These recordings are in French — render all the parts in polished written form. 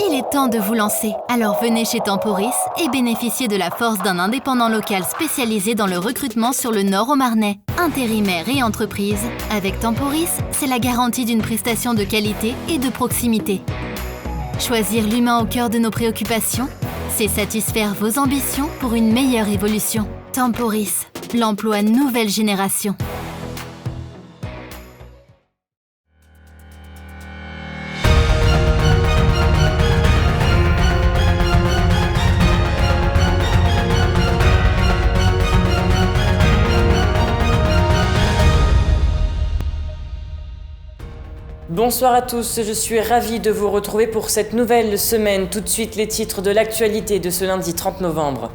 Il est temps de vous lancer. Alors venez chez Temporis et bénéficiez de la force d'un indépendant local spécialisé dans le recrutement sur le Nord au Marnais. Intérimaires et entreprises, avec Temporis, c'est la garantie d'une prestation de qualité et de proximité. Choisir l'humain au cœur de nos préoccupations, c'est satisfaire vos ambitions pour une meilleure évolution. Temporis, l'emploi nouvelle génération. Bonsoir à tous, je suis ravie de vous retrouver pour cette nouvelle semaine. Tout de suite les titres de l'actualité de ce lundi 30 novembre.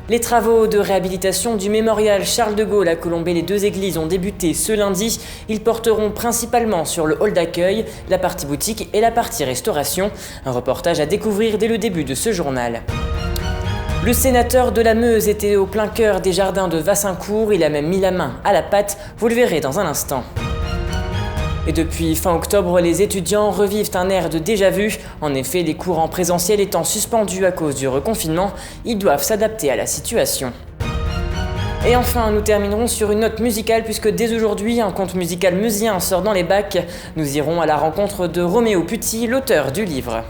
Les travaux de réhabilitation du mémorial Charles de Gaulle à Colombey-les-Deux-Églises ont débuté ce lundi. Ils porteront principalement sur le hall d'accueil, la partie boutique et la partie restauration. Un reportage à découvrir dès le début de ce journal. Le sénateur de la Meuse était au plein cœur des jardins de Wassincourt. Il a même mis la main à la pâte, vous le verrez dans un instant. Et depuis fin octobre, les étudiants revivent un air de déjà-vu. En effet, les cours en présentiel étant suspendus à cause du reconfinement, ils doivent s'adapter à la situation. Et enfin, nous terminerons sur une note musicale puisque dès aujourd'hui, un conte musical meusien sort dans les bacs. Nous irons à la rencontre de Roméo Putti, l'auteur du livre.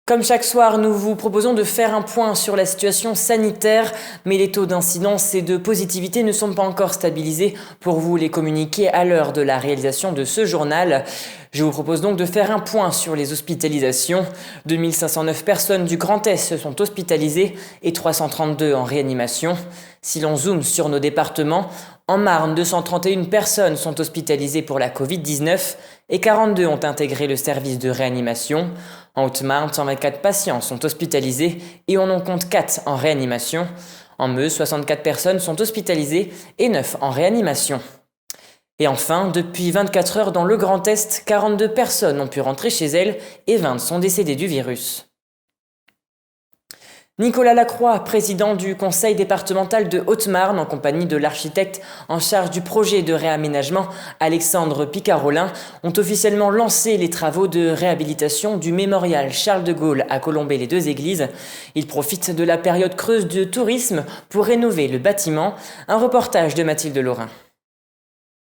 Comme chaque soir, nous vous proposons de faire un point sur la situation sanitaire, mais les taux d'incidence et de positivité ne sont pas encore stabilisés pour vous les communiquer à l'heure de la réalisation de ce journal. Je vous propose donc de faire un point sur les hospitalisations. 2509 personnes du Grand Est sont hospitalisées et 332 en réanimation. Si l'on zoome sur nos départements, en Marne, 231 personnes sont hospitalisées pour la Covid-19 et 42 ont intégré le service de réanimation. En Haute-Marne, 124 patients sont hospitalisés et on en compte 4 en réanimation. En Meuse, 64 personnes sont hospitalisées et 9 en réanimation. Et enfin, depuis 24 heures dans le Grand Est, 42 personnes ont pu rentrer chez elles et 20 sont décédées du virus. Nicolas Lacroix, président du conseil départemental de Haute-Marne, en compagnie de l'architecte en charge du projet de réaménagement, Alexandre Picarolin, ont officiellement lancé les travaux de réhabilitation du mémorial Charles de Gaulle à Colombey-les-Deux-Églises. Ils profitent de la période creuse de tourisme pour rénover le bâtiment. Un reportage de Mathilde Laurin.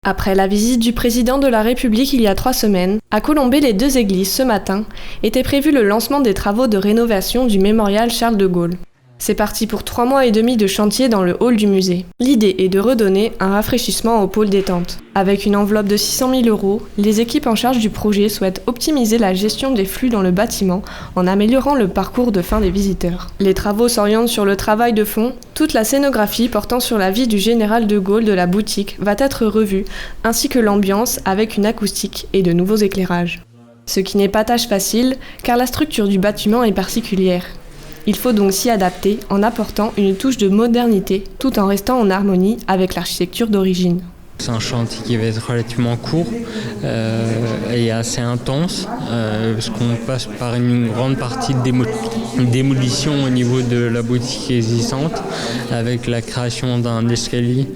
Après la visite du président de la République il y a 3 semaines, à Colombey-les-Deux-Églises ce matin, était prévu le lancement des travaux de rénovation du mémorial Charles de Gaulle. C'est parti pour 3 mois et demi de chantier dans le hall du musée. L'idée est de redonner un rafraîchissement au pôle détente. Avec une enveloppe de 600 000 €, les équipes en charge du projet souhaitent optimiser la gestion des flux dans le bâtiment en améliorant le parcours de fin des visiteurs. Les travaux s'orientent sur le travail de fond. Toute la scénographie portant sur la vie du général de Gaulle de la boutique va être revue, ainsi que l'ambiance avec une acoustique et de nouveaux éclairages. Ce qui n'est pas tâche facile, car la structure du bâtiment est particulière. Il faut donc s'y adapter en apportant une touche de modernité tout en restant en harmonie avec l'architecture d'origine. C'est un chantier qui va être relativement court et assez intense parce qu'on passe par une grande partie de démolition au niveau de la boutique existante avec la création d'un escalier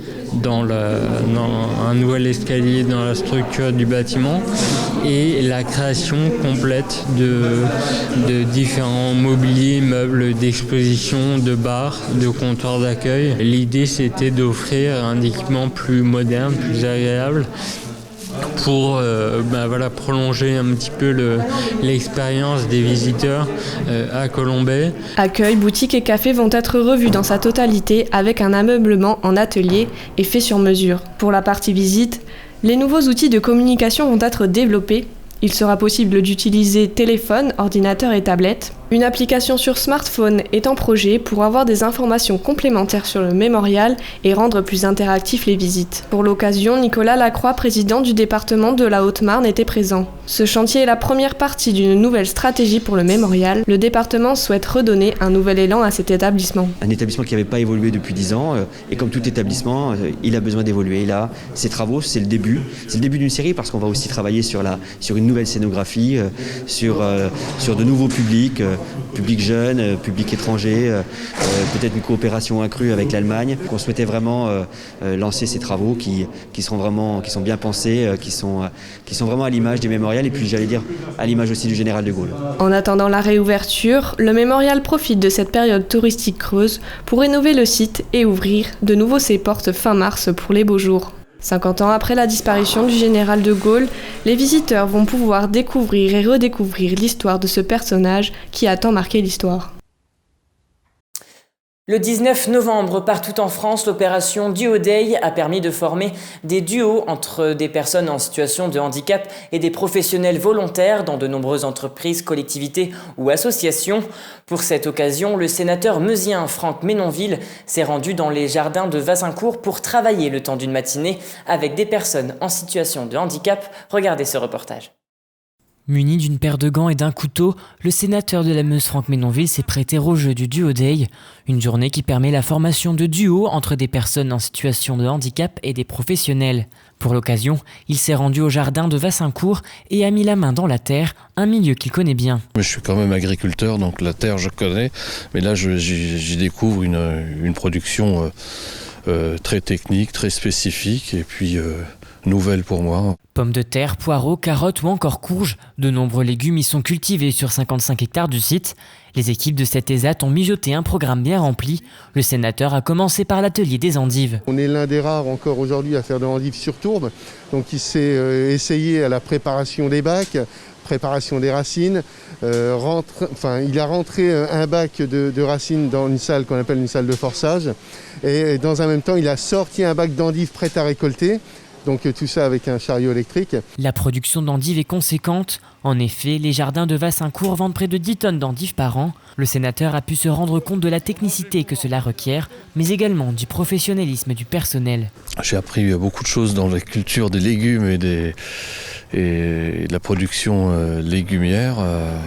un nouvel escalier dans la structure du bâtiment et la création complète de différents mobiliers, meubles d'exposition, de bars, de comptoirs d'accueil. L'idée c'était d'offrir un équipement plus moderne, plus agréable pour prolonger un petit peu l'expérience des visiteurs à Colombey. Accueil, boutique et café vont être revus dans sa totalité avec un ameublement en atelier et fait sur mesure. Pour la partie visite, les nouveaux outils de communication vont être développés. Il sera possible d'utiliser téléphone, ordinateur et tablette. Une application sur smartphone est en projet pour avoir des informations complémentaires sur le mémorial et rendre plus interactifs les visites. Pour l'occasion, Nicolas Lacroix, président du département de la Haute-Marne, était présent. Ce chantier est la première partie d'une nouvelle stratégie pour le mémorial. Le département souhaite redonner un nouvel élan à cet établissement. Un établissement qui n'avait pas évolué depuis 10 ans et comme tout établissement, il a besoin d'évoluer. Et là, ces travaux, c'est le début. C'est le début d'une série parce qu'on va aussi travailler sur une nouvelle scénographie, sur de nouveaux publics, public jeune, public étranger, peut-être une coopération accrue avec l'Allemagne. On souhaitait vraiment lancer ces travaux qui sont bien pensés, qui sont vraiment à l'image des mémorials et puis j'allais dire à l'image aussi du général de Gaulle. En attendant la réouverture, le mémorial profite de cette période touristique creuse pour rénover le site et ouvrir de nouveau ses portes fin mars pour les beaux jours. 50 ans après la disparition du général de Gaulle, les visiteurs vont pouvoir découvrir et redécouvrir l'histoire de ce personnage qui a tant marqué l'histoire. Le 19 novembre, partout en France, l'opération Duo Day a permis de former des duos entre des personnes en situation de handicap et des professionnels volontaires dans de nombreuses entreprises, collectivités ou associations. Pour cette occasion, le sénateur meusien Franck Menonville s'est rendu dans les jardins de Wassincourt pour travailler le temps d'une matinée avec des personnes en situation de handicap. Regardez ce reportage. Muni d'une paire de gants et d'un couteau, le sénateur de la Meuse Franck Menonville s'est prêté au jeu du Duo Day, une journée qui permet la formation de duos entre des personnes en situation de handicap et des professionnels. Pour l'occasion, il s'est rendu au jardin de Wassincourt et a mis la main dans la terre, un milieu qu'il connaît bien. Je suis quand même agriculteur, donc la terre je connais, mais là j'y découvre une production très technique, très spécifique et puis nouvelle pour moi. Pommes de terre, poireaux, carottes ou encore courges, de nombreux légumes y sont cultivés sur 55 hectares du site. Les équipes de cette ESAT ont mijoté un programme bien rempli. Le sénateur a commencé par l'atelier des endives. On est l'un des rares encore aujourd'hui à faire de l'endive sur tourbe. Donc il s'est essayé à la préparation des bacs, préparation des racines. Il a rentré un bac de racines dans une salle qu'on appelle une salle de forçage. Et dans un même temps, il a sorti un bac d'endives prêtes à récolter. Donc tout ça avec un chariot électrique. La production d'endives est conséquente. En effet, les jardins de Wassincourt vendent près de 10 tonnes d'endives par an. Le sénateur a pu se rendre compte de la technicité que cela requiert, mais également du professionnalisme du personnel. J'ai appris beaucoup de choses dans la culture des légumes et de la production légumière,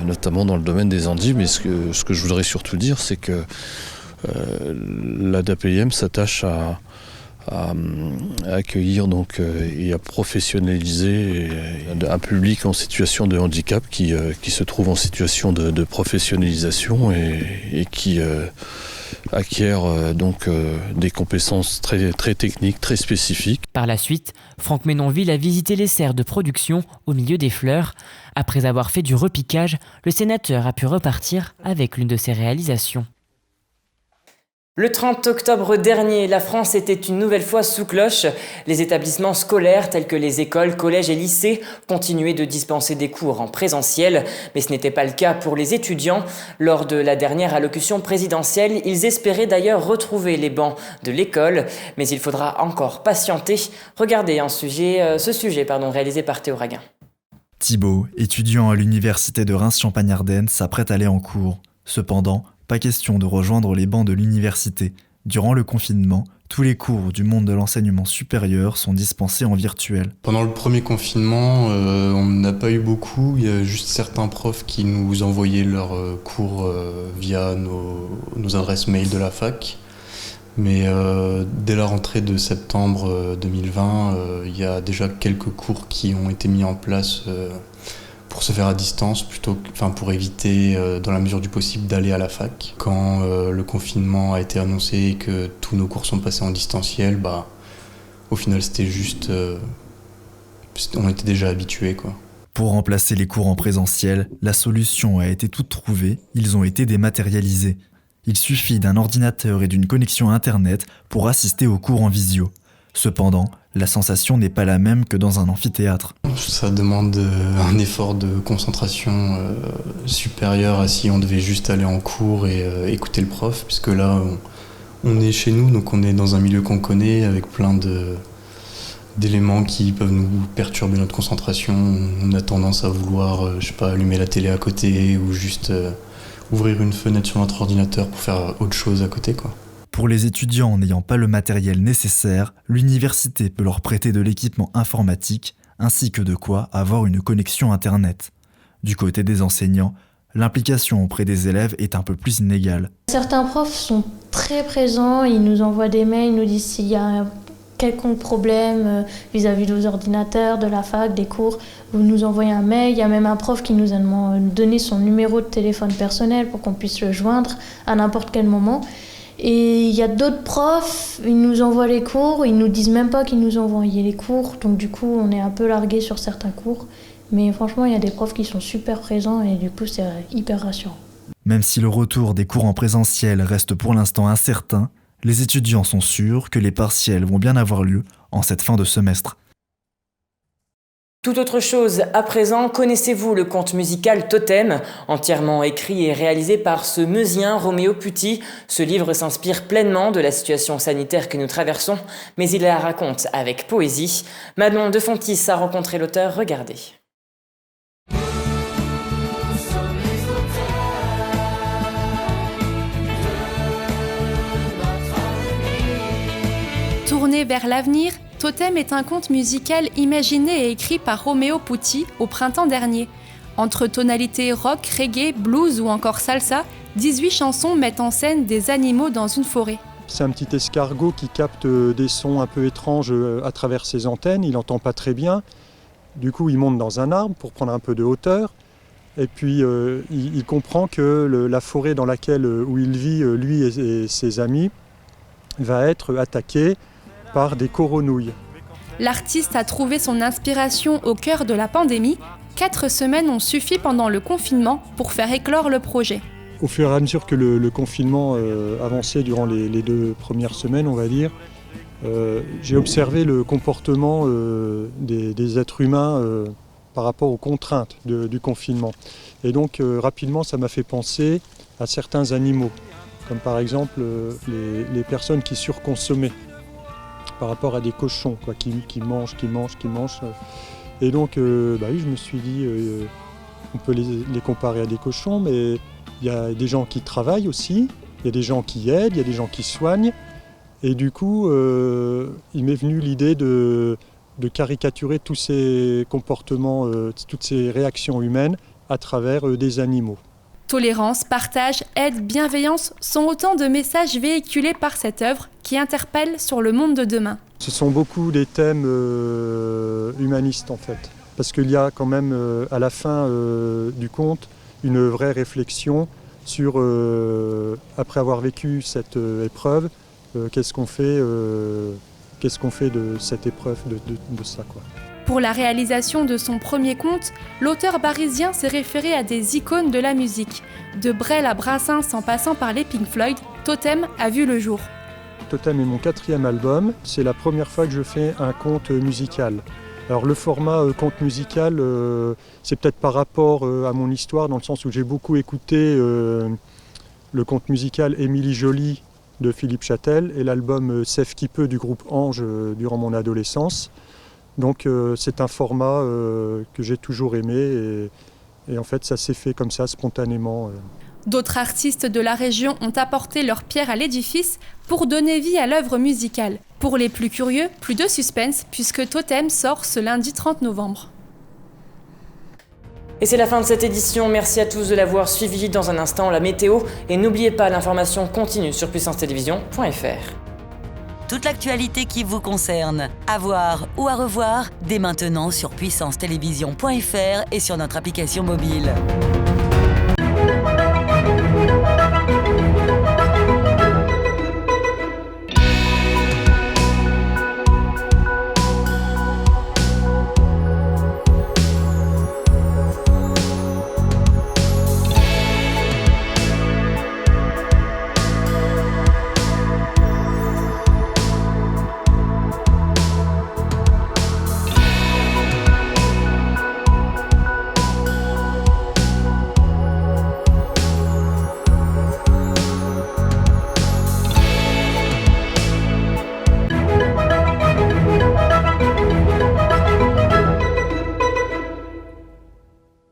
notamment dans le domaine des endives. Mais ce que je voudrais surtout dire, c'est que l'ADAPM s'attache à accueillir et à professionnaliser un public en situation de handicap qui se trouve en situation de professionnalisation et qui acquiert des compétences très, très techniques, très spécifiques. Par la suite, Franck Menonville a visité les serres de production au milieu des fleurs. Après avoir fait du repiquage, le sénateur a pu repartir avec l'une de ses réalisations. Le 30 octobre dernier, la France était une nouvelle fois sous cloche. Les établissements scolaires tels que les écoles, collèges et lycées continuaient de dispenser des cours en présentiel, mais ce n'était pas le cas pour les étudiants. Lors de la dernière allocution présidentielle, ils espéraient d'ailleurs retrouver les bancs de l'école, mais il faudra encore patienter. Regardez ce sujet réalisé par Théo Raguin. Thibaut, étudiant à l'université de Reims-Champagne-Ardenne, s'apprête à aller en cours. Cependant, pas question de rejoindre les bancs de l'université. Durant le confinement, tous les cours du monde de l'enseignement supérieur sont dispensés en virtuel. Pendant le premier confinement, on n'a pas eu beaucoup. Il y a juste certains profs qui nous envoyaient leurs cours via nos adresses mail de la fac. Mais dès la rentrée de septembre 2020, il y a déjà quelques cours qui ont été mis en place pour se faire à distance, pour éviter, dans la mesure du possible, d'aller à la fac. Quand le confinement a été annoncé et que tous nos cours sont passés en distanciel, au final c'était juste... on était déjà habitués, quoi. Pour remplacer les cours en présentiel, la solution a été toute trouvée, ils ont été dématérialisés. Il suffit d'un ordinateur et d'une connexion Internet pour assister aux cours en visio. Cependant, la sensation n'est pas la même que dans un amphithéâtre. Ça demande un effort de concentration supérieur à si on devait juste aller en cours et écouter le prof, puisque là, on est chez nous, donc on est dans un milieu qu'on connaît, avec plein d'éléments qui peuvent nous perturber notre concentration. On a tendance à vouloir, allumer la télé à côté ou juste ouvrir une fenêtre sur notre ordinateur pour faire autre chose à côté, quoi. Pour les étudiants n'ayant pas le matériel nécessaire, l'université peut leur prêter de l'équipement informatique ainsi que de quoi avoir une connexion Internet. Du côté des enseignants, l'implication auprès des élèves est un peu plus inégale. Certains profs sont très présents, ils nous envoient des mails, ils nous disent s'il y a quelconque problème vis-à-vis de vos ordinateurs, de la fac, des cours, vous nous envoyez un mail. Il y a même un prof qui nous a donné son numéro de téléphone personnel pour qu'on puisse le joindre à n'importe quel moment. Et il y a d'autres profs, ils nous envoient les cours, ils nous disent même pas qu'ils nous ont envoyé les cours, donc du coup on est un peu largués sur certains cours. Mais franchement, il y a des profs qui sont super présents et du coup c'est hyper rassurant. Même si le retour des cours en présentiel reste pour l'instant incertain, les étudiants sont sûrs que les partiels vont bien avoir lieu en cette fin de semestre. Tout autre chose, à présent, connaissez-vous le conte musical Totem, entièrement écrit et réalisé par ce Meusien Roméo Putti. Ce livre s'inspire pleinement de la situation sanitaire que nous traversons, mais il la raconte avec poésie. Manon de Fontis a rencontré l'auteur, regardez. Tourné vers l'avenir, Totem est un conte musical imaginé et écrit par Roméo Putti au printemps dernier. Entre tonalités rock, reggae, blues ou encore salsa, 18 chansons mettent en scène des animaux dans une forêt. C'est un petit escargot qui capte des sons un peu étranges à travers ses antennes, il n'entend pas très bien. Du coup, il monte dans un arbre pour prendre un peu de hauteur. Et puis, il comprend que la forêt dans laquelle où il vit, lui et ses amis, va être attaquée par des coronouilles. L'artiste a trouvé son inspiration au cœur de la pandémie. 4 semaines ont suffi pendant le confinement pour faire éclore le projet. Au fur et à mesure que le confinement avançait durant les 2 premières semaines, on va dire, j'ai observé le comportement des êtres humains par rapport aux contraintes du confinement. Et donc rapidement, ça m'a fait penser à certains animaux, comme par exemple les personnes qui surconsommaient par rapport à des cochons, quoi, qui mangent. Et donc, oui, je me suis dit, on peut les comparer à des cochons, mais il y a des gens qui travaillent aussi, il y a des gens qui aident, il y a des gens qui soignent. Et du coup, il m'est venu l'idée de caricaturer tous ces comportements, toutes ces réactions humaines à travers des animaux. Tolérance, partage, aide, bienveillance sont autant de messages véhiculés par cette œuvre qui interpelle sur le monde de demain. Ce sont beaucoup des thèmes humanistes en fait, parce qu'il y a quand même à la fin du conte une vraie réflexion sur, après avoir vécu cette épreuve, qu'est-ce qu'on fait de cette épreuve, de ça, quoi. Pour la réalisation de son premier conte, l'auteur parisien s'est référé à des icônes de la musique. De Brel à Brassens en passant par les Pink Floyd, Totem a vu le jour. Totem est mon 4e album, c'est la première fois que je fais un conte musical. Alors le format conte musical, c'est peut-être par rapport à mon histoire, dans le sens où j'ai beaucoup écouté le conte musical Émilie Joly de Philippe Châtel et l'album Sève qui peut du groupe Ange durant mon adolescence. Donc c'est un format que j'ai toujours aimé et en fait ça s'est fait comme ça spontanément. D'autres artistes de la région ont apporté leur pierre à l'édifice pour donner vie à l'œuvre musicale. Pour les plus curieux, plus de suspense puisque Totem sort ce lundi 30 novembre. Et c'est la fin de cette édition, merci à tous de l'avoir suivi. Dans un instant, la météo, et n'oubliez pas l'information continue sur puissancetelevision.fr. Toute l'actualité qui vous concerne, à voir ou à revoir, dès maintenant sur puissancetelevision.fr et sur notre application mobile.